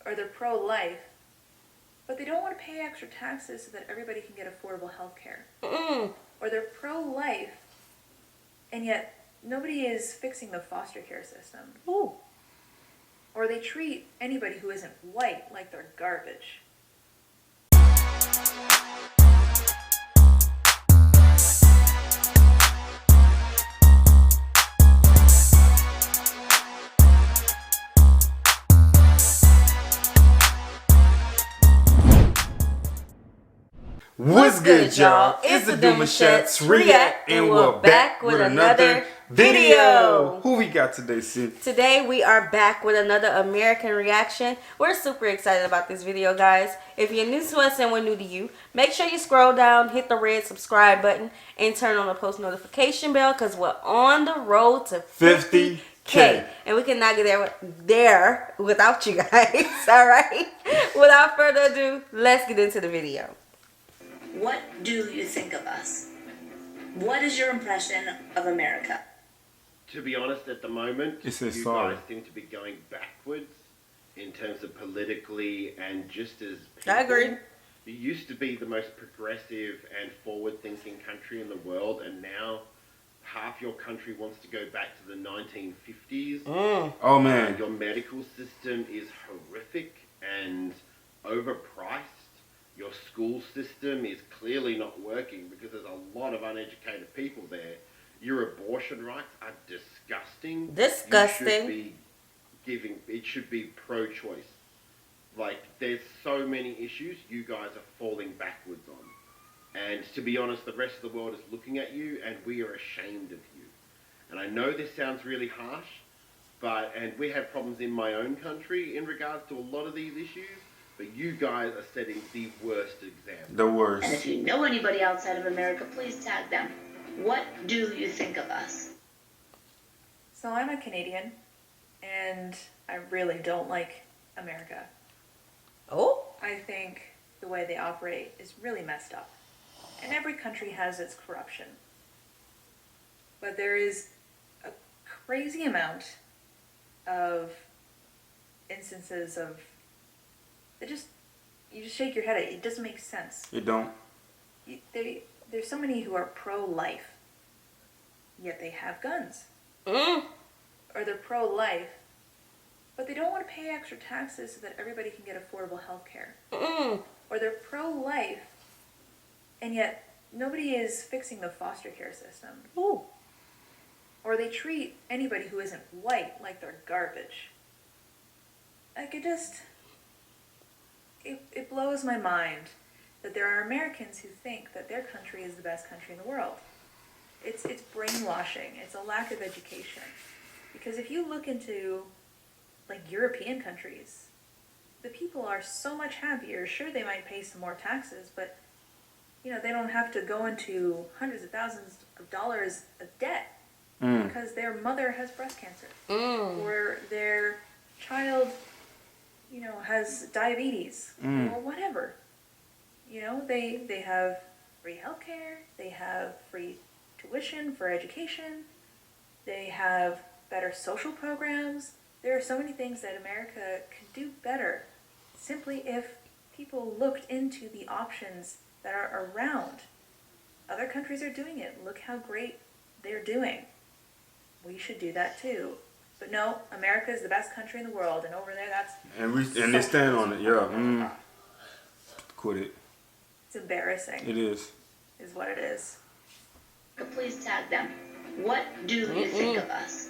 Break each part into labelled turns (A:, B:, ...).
A: or they're pro-life, but they don't want to pay extra taxes so that everybody can get affordable health care. Or they're pro-life, and yet nobody is fixing the foster care system.
B: Ooh.
A: Or they treat anybody who isn't white like they're garbage.
C: What's good, y'all? It's the Demouchets React, and we're back with another video. Who we got today, Sid?
B: Today we are back with another American reaction. We're super excited about this video, guys. If you're new to us and we're new to you, make sure you scroll down, hit the red subscribe button, and turn on the post notification bell because we're on the road to 50K. And we cannot get there without you guys. All right? Without further ado, let's get into the video.
D: What do you think of us? What is your impression of America?
E: To be honest, at the moment,
C: It says
E: you
C: sorry.
E: guys seem to be going backwards in terms of politically and just as people.
B: I agree.
E: You used to be the most progressive and forward-thinking country in the world, and now half your country wants to go back to the 1950s.
C: Oh, man.
E: Your medical system is horrific and overpriced. Your school system is clearly not working because there's a lot of uneducated people there. Your abortion rights are disgusting.
B: Disgusting.
E: It should be pro-choice. Like, there's so many issues you guys are falling backwards on. And to be honest, the rest of the world is looking at you and we are ashamed of you. And I know this sounds really harsh, and we have problems in my own country in regards to a lot of these issues. But you guys are setting the worst example.
C: The worst.
D: And if you know anybody outside of America, please tag them. What do you think of us?
A: So I'm a Canadian, and I really don't like America.
B: Oh?
A: I think the way they operate is really messed up. And every country has its corruption. But there is a crazy amount of instances of you just shake your head at it. It doesn't make sense.
C: It don't.
A: There's so many who are pro-life, yet they have guns.
B: Mm.
A: Or they're pro-life, but they don't want to pay extra taxes so that everybody can get affordable health care. Or they're pro-life, and yet nobody is fixing the foster care system.
B: Ooh.
A: Or they treat anybody who isn't white like they're garbage. Like, it blows my mind that there are Americans who think that their country is the best country in the world. It's brainwashing. It's a lack of education. Because if you look into, like, European countries, the people are so much happier. Sure, they might pay some more taxes, but, you know, they don't have to go into hundreds of thousands of dollars of debt because their mother has breast cancer. Or their child, you know, has diabetes or whatever. You know, they have free healthcare, they have free tuition for education, they have better social programs. There are so many things that America could do better simply if people looked into the options that are around. Other countries are doing it. Look how great they're doing. We should do that too. But no, America is the best country in the world, and over there, that's...
C: And they stand on it, yeah. Quit it.
A: It's embarrassing.
C: It is.
A: Is what it is.
D: Please tag them. What do you think of us?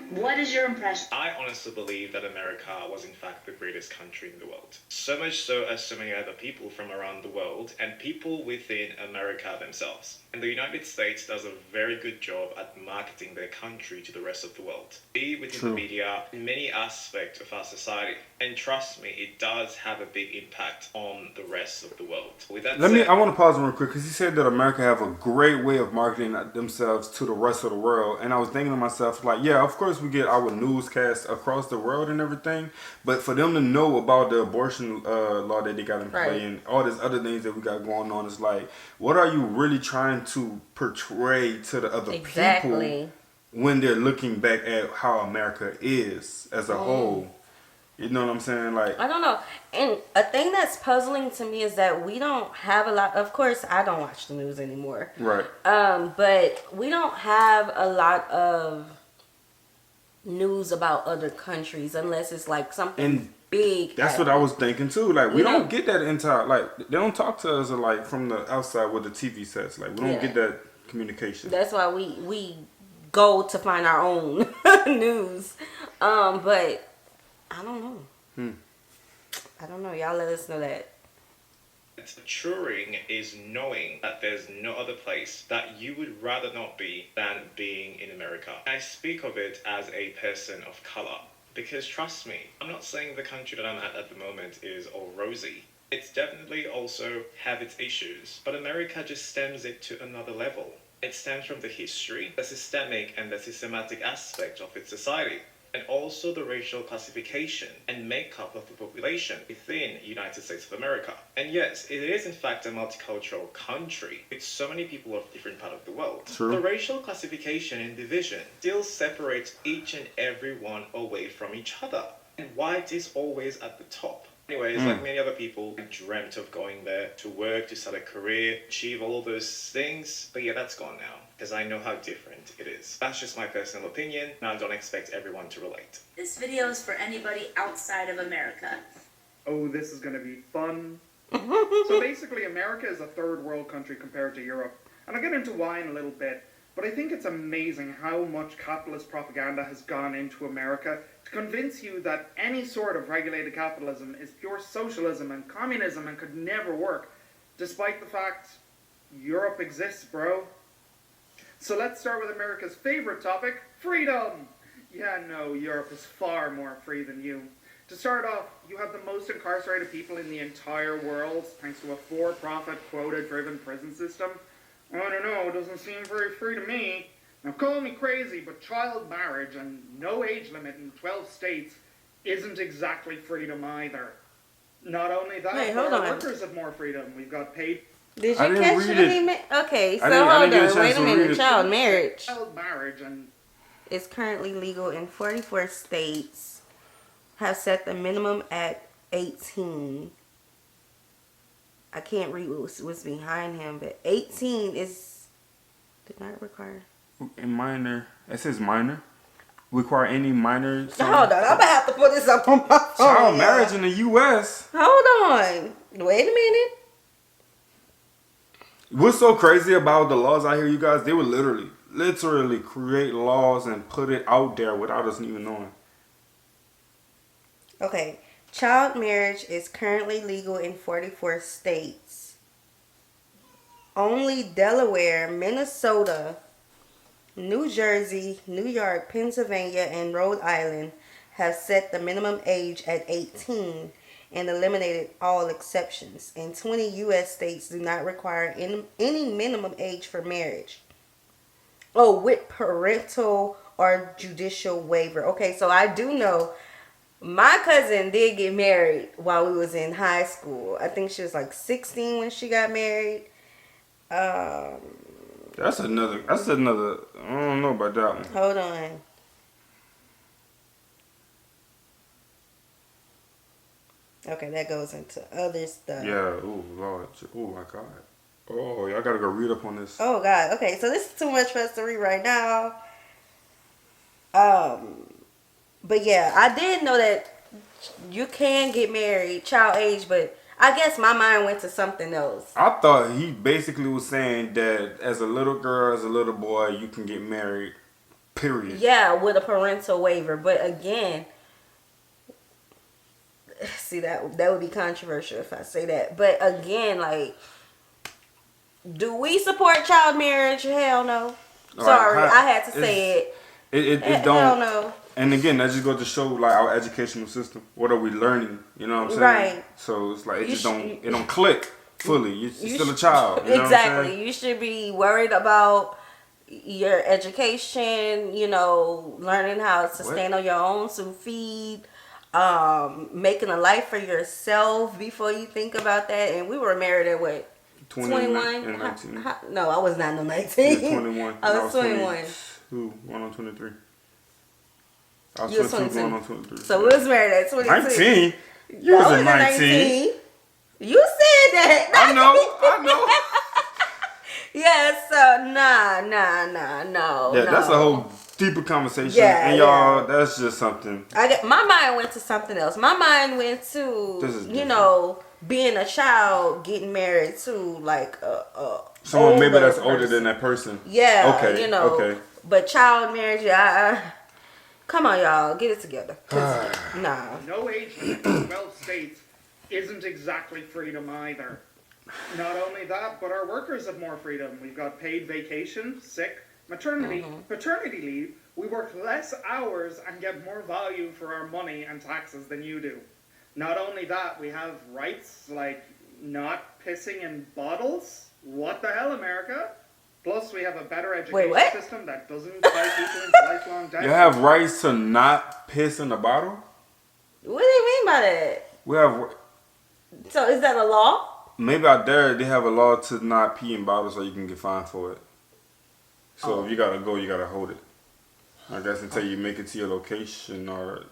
D: What is your impression?
F: I honestly believe that America was in fact the greatest country in the world. So much so as so many other people from around the world and people within America themselves. And the United States does a very good job at marketing their country to the rest of the world. Be within the media, in many aspects of our society. And trust me, it does have a big impact on the rest of the world. With that said,
C: I want to pause real quick because he said that America have a great way of marketing themselves to the rest of the world. And I was thinking to myself, like, yeah, of course we get our newscasts across the world and everything, but for them to know about the abortion law that they got in play and all these other things that we got going on, is like, what are you really trying to portray to the other people when they're looking back at how America is as a whole? You know what I'm saying? Like,
B: I don't know. And a thing that's puzzling to me is that we don't have a lot. Of course, I don't watch the news anymore.
C: right.
B: But we don't have a lot of news about other countries unless it's like something
C: And
B: big.
C: That's what I was thinking too. Like, we
B: You
C: don't
B: know?
C: get that entire, like, they don't talk to us like from the outside with the TV sets. Like, we don't
B: Yeah.
C: get that communication.
B: That's why we go to find our own news. But I don't know. I don't know. Y'all let us know that.
F: Maturing is knowing that there's no other place that you would rather not be than being in America. I speak of it as a person of color because trust me, I'm not saying the country that I'm at the moment is all rosy. It's definitely also have its issues, but America just stems it to another level. It stems from the history, the systemic and the systematic aspect of its society, and also the racial classification and makeup of the population within the United States of America. And yes, it is in fact a multicultural country with so many people of different parts of the world.
C: True.
F: The racial classification and division still separates each and every one away from each other. And white is always at the top. Anyways, like many other people, I dreamt of going there to work, to start a career, achieve all those things. But yeah, that's gone now because I know how different it is. That's just my personal opinion, and I don't expect everyone to relate.
G: This video is for anybody outside of America.
H: Oh, this is going to be fun. So basically, America is a third world country compared to Europe. And I'll get into why in a little bit. But I think it's amazing how much capitalist propaganda has gone into America to convince you that any sort of regulated capitalism is pure socialism and communism and could never work, despite the fact Europe exists, bro. So let's start with America's favorite topic, freedom. Yeah, no, Europe is far more free than you. To start off, you have the most incarcerated people in the entire world, thanks to a for-profit, quota-driven prison system. I don't know, it doesn't seem very free to me. Now call me crazy, but child marriage and no age limit in 12 states isn't exactly freedom either. Not only that,
B: Wait,
H: but
B: hold
H: our
B: on.
H: workers have more freedom. We've got paid
B: Did
C: I
B: you
C: didn't
B: catch
C: read
B: what
C: it.
B: he meant? Okay, so
C: I didn't
B: hold
C: get a
B: on.
C: chance
B: Wait a
C: to read
B: minute.
C: it.
B: Child marriage
H: child marriage and
B: is currently legal in 44 states. Have set the minimum at 18. I can't read what's behind him, but 18 is did not require.
C: In minor, it says minor. Require any minor.
B: Hold on, I'm gonna have to put this up on my phone.
C: Child
B: y'all.
C: marriage in the U.S.
B: Hold on. Wait a minute.
C: What's so crazy about the laws out here, you guys? They would literally create laws and put it out there without us even knowing.
B: Okay. Child marriage is currently legal in 44 states. Only Delaware, Minnesota, New Jersey, New York, Pennsylvania, and Rhode Island have set the minimum age at 18 and eliminated all exceptions. And 20 U.S. states do not require any minimum age for marriage. Oh, with parental or judicial waiver. Okay, so I do know my cousin did get married while we was in high school. I think she was like 16 when she got married.
C: That's another. I don't know about that one.
B: Hold on. Okay, that goes into other stuff.
C: Yeah. Oh Lord. Oh my God. Oh, y'all gotta go read up on this.
B: Oh God. Okay, so this is too much for us to read right now. But yeah, I did know that you can get married child age, but I guess my mind went to something else.
C: I thought he basically was saying that as a little girl, as a little boy, you can get married. Period.
B: Yeah, with a parental waiver. But again, see that would be controversial if I say that. But again, like, do we support child marriage? Hell no. Sorry, I had to say it.
C: It
B: Hell
C: don't.
B: no.
C: And again, that just goes to show like our educational system. What are we learning? You know what I'm saying?
B: Right.
C: So it's like it
B: You
C: just don't click fully. You're
B: You
C: still a
B: sh-
C: child. You know what I'm saying?
B: Exactly. You should be worried about your education, you know, learning how to stand on your own 2 feet, making a life for yourself before you think about that. And we were married at what? 21?
C: and 19.
B: No, I was not no 19.
C: Yeah, 21.
B: I was 21.
C: 22, going on 23. I was
B: You was
C: 22 going
B: 22.
C: on 23.
B: So we was married at 22.
C: 19? You
B: I
C: was 19.
B: You said that.
C: I know.
B: Yeah, so no.
C: Yeah, that's a whole deeper conversation.
B: Yeah,
C: and y'all,
B: yeah.
C: that's just something.
B: My mind went to something else. My mind went to,
C: This is
B: you know, being a child, getting married to like a
C: Someone maybe
B: older
C: that's older
B: person.
C: than that person.
B: Yeah,
C: Okay.
B: you know.
C: Okay.
B: But child marriage, come on, y'all, get it together. Nah.
H: No age limit in 12 states isn't exactly freedom either. Not only that, but our workers have more freedom. We've got paid vacation, sick, maternity, paternity leave. We work less hours and get more value for our money and taxes than you do. Not only that, we have rights like not pissing in bottles. What the hell, America? Plus, we have a better education system that doesn't tie people into lifelong debt.
C: You have rights to not piss in the bottle?
B: What do you mean by that?
C: We have.
B: So is that a law?
C: Maybe out there they have a law to not pee in bottles so you can get fined for it. So if you gotta go, you gotta hold it. I guess until you make it to your location or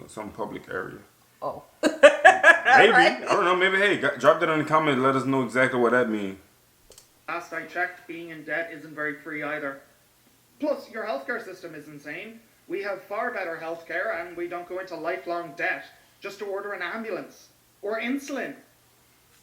C: some public area.
B: Oh.
C: Maybe. I don't know. Maybe, hey, drop that in the comment and let us know exactly what that means.
H: Last I checked, being in debt isn't very free either. Plus, your healthcare system is insane. We have far better healthcare and we don't go into lifelong debt just to order an ambulance. Or insulin.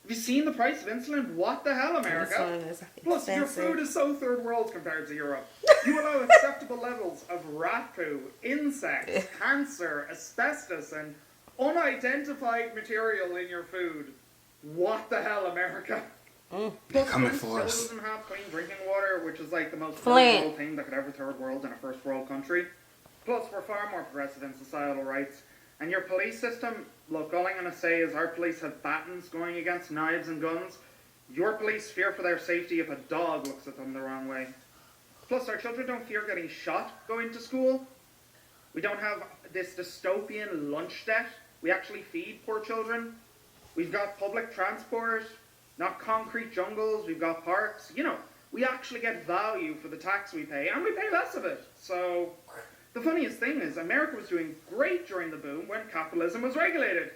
H: Have you seen the price of insulin? What the hell, America? Plus, your food is so third world compared to Europe. You allow acceptable levels of rat poo, insects, cancer, asbestos, and unidentified material in your food. What the hell, America? Plus,
C: Coming
H: Flint
C: for us.
H: still doesn't have clean drinking water, which is like the most
B: Flint.
H: third world thing that could ever third world in a first world country. Plus, we're far more progressive in societal rights. And your police system, look, all I'm going to say is our police have batons going against knives and guns. Your police fear for their safety if a dog looks at them the wrong way. Plus, our children don't fear getting shot going to school. We don't have this dystopian lunch debt. We actually feed poor children. We've got public transport, not concrete jungles. We've got parks. You know, we actually get value for the tax we pay, and we pay less of it. So... the funniest thing is, America was doing great during the boom when capitalism was regulated.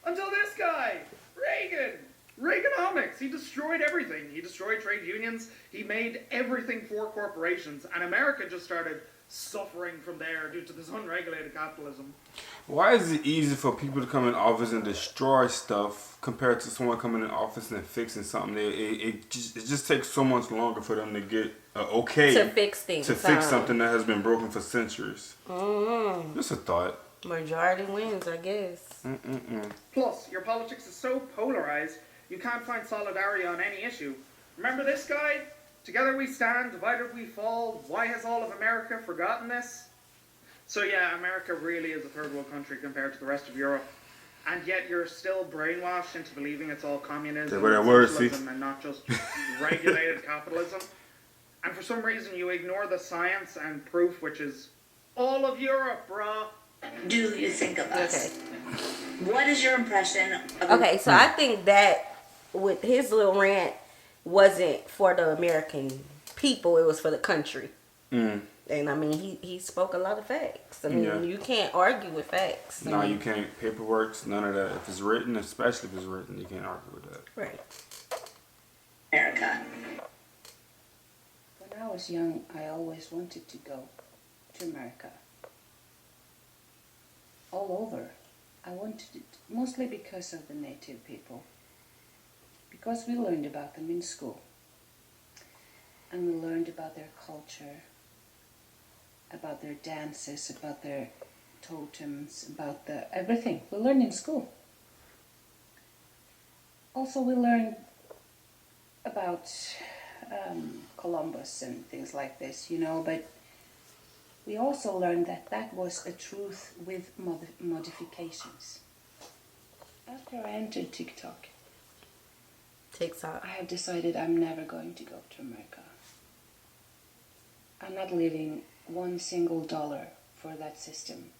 H: Until this guy, Reagan. Reaganomics. He destroyed everything. He destroyed trade unions. He made everything for corporations. And America just started suffering from there due to this unregulated capitalism.
C: Why is it easy for people to come in office and destroy stuff compared to someone coming in office and fixing something? It just takes so much longer for them to get okay
B: To fix things.
C: to fix something that has been broken for centuries. Just a thought.
B: Majority wins, I guess.
H: Plus, your politics is so polarized, you can't find solidarity on any issue. Remember this guy? Together we stand, divided we fall. Why has all of America forgotten this? So yeah, America really is a third world country compared to the rest of Europe. And yet you're still brainwashed into believing it's all communism and socialism and not just regulated capitalism. And for some reason you ignore the science and proof, which is all of Europe, brah.
G: Do you think of us? What is your impression of
B: Okay, so I think that with his little rant wasn't for the American people, it was for the country. And I mean, he spoke a lot of facts. I mean, you can't argue with facts.
C: No, you can't. Paperwork, none of that. If it's written, especially if it's written, you can't argue with that.
B: Right.
G: America?
I: When I was young, I always wanted to go to America. All over. I wanted it mostly because of the native people. Because we learned about them in school. And we learned about their culture, about their dances, about their totems, about everything. We learned in school. Also, we learned about Columbus and things like this, you know, but we also learned that that was a truth with modifications. After I entered TikTok, I have decided I'm never going to go to America. I'm not leaving one single dollar for that system.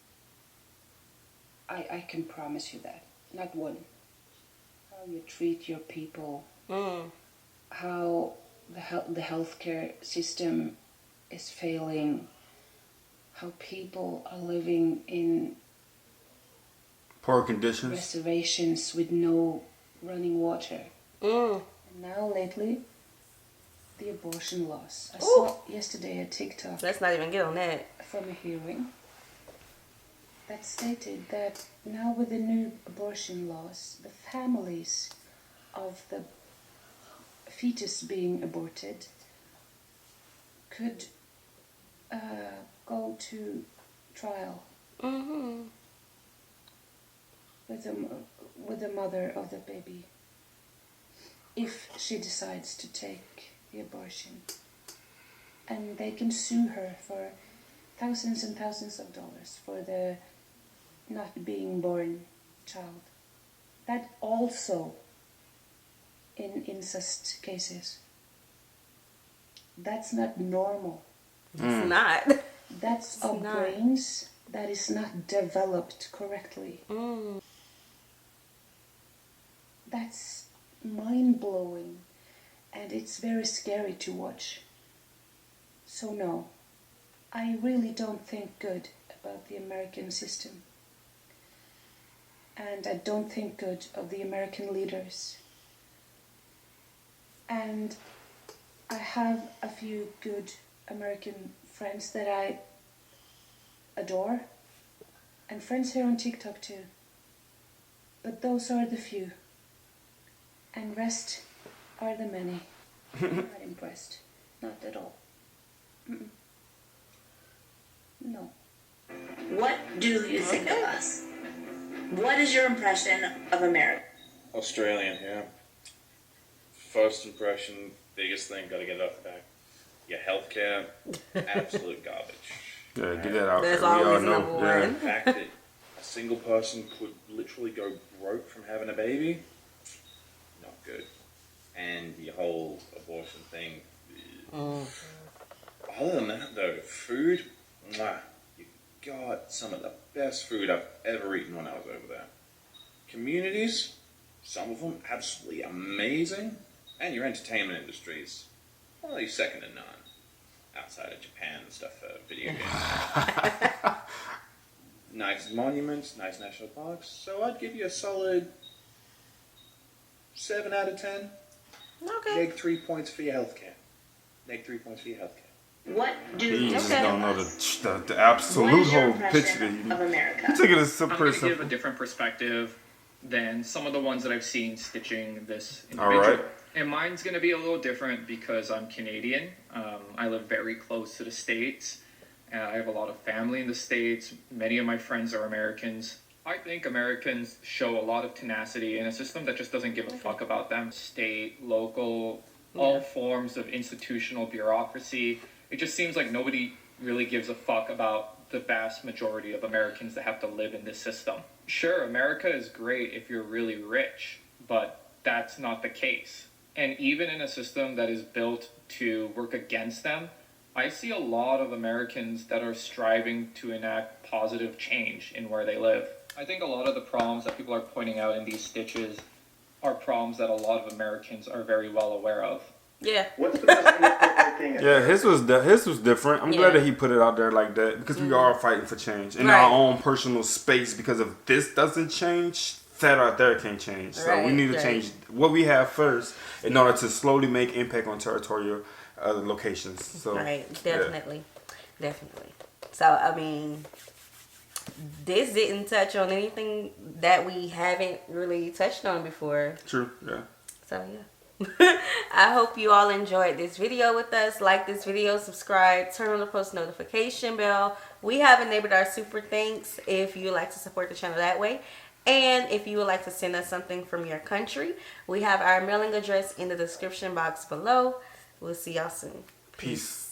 I: I can promise you that. Not one. How you treat your people, how the healthcare system is failing, how people are living in
C: Poor conditions.
I: reservations with no running water. And now lately, the abortion laws. I saw yesterday a TikTok
B: Let's not even get on that.
I: from a hearing that stated that now with the new abortion laws, the families of the fetus being aborted could go to trial with the mother of the baby if she decides to take the abortion. And they can sue her for thousands and thousands of dollars for the not being born child. That also in incest cases. That's not normal.
B: It's not.
I: That's
B: It's
I: our
B: not.
I: brains that is not developed correctly. That's mind-blowing, and it's very scary to watch. So no, I really don't think good about the American system. And I don't think good of the American leaders. And I have a few good American friends that I adore, and friends here on TikTok too. But those are the few, and rest are the many. I'm not impressed, not at all. No.
G: What do you think of us? What is your impression of America?
J: Australian, yeah. First impression, biggest thing, gotta get it off the back. Your healthcare, absolute garbage.
C: Yeah, get that out
B: That's
C: there. We all
B: always
C: know.
B: number
C: Yeah.
B: one.
J: The fact that a single person could literally go broke from having a baby, not good. And the whole abortion thing. Other than that, though, food, mwah, you got some of the best food I've ever eaten when I was over there. Communities, some of them absolutely amazing. And your entertainment industries, well, they're second to none. Outside of Japan and stuff for video games. Nice monuments, nice national parks. So I'd give you a solid 7 out of 10.
B: Okay.
J: Neg 3 points for your healthcare. Neg 3 points for your healthcare.
G: What do
C: You
G: you
C: just
G: think
C: don't
G: of
C: know
G: us?
C: the
G: What
C: absolute
G: is your
C: whole picture.
G: impression of America?
C: You take it as
K: I'm
C: super
K: going to give a
C: simple.
K: different perspective than some of the ones that I've seen stitching this
C: All
K: individual.
C: right.
K: And mine's going to be a little different because I'm Canadian. I live very close to the States. I have a lot of family in the States. Many of my friends are Americans. I think Americans show a lot of tenacity in a system that just doesn't give a fuck about them. State, local, all forms of institutional bureaucracy. It just seems like nobody really gives a fuck about the vast majority of Americans that have to live in this system. Sure, America is great if you're really rich, but that's not the case. And even in a system that is built to work against them, I see a lot of Americans that are striving to enact positive change in where they live. I think a lot of the problems that people are pointing out in these stitches are problems that a lot of Americans are very well aware of.
B: Yeah.
E: What's the most inappropriate thing?
C: Yeah, his was different. I'm glad
B: Yeah.
C: that he put it out there like that because we are fighting for change in
B: Right.
C: our own personal space. Because if this doesn't change, that right there can't change. So we
B: Right,
C: need to
B: right.
C: change what we have first in order to slowly make impact on territorial locations. So
B: Right,
C: yeah.
B: definitely. Definitely. So, I mean, this didn't touch on anything that we haven't really touched on before.
C: True. Yeah.
B: So, yeah. I hope you all enjoyed this video with us. Like this video, subscribe, turn on the post notification bell. We have enabled our super thanks if you would like to support the channel that way. And if you would like to send us something from your country, we have our mailing address in the description box below. We'll see y'all soon.
C: Peace.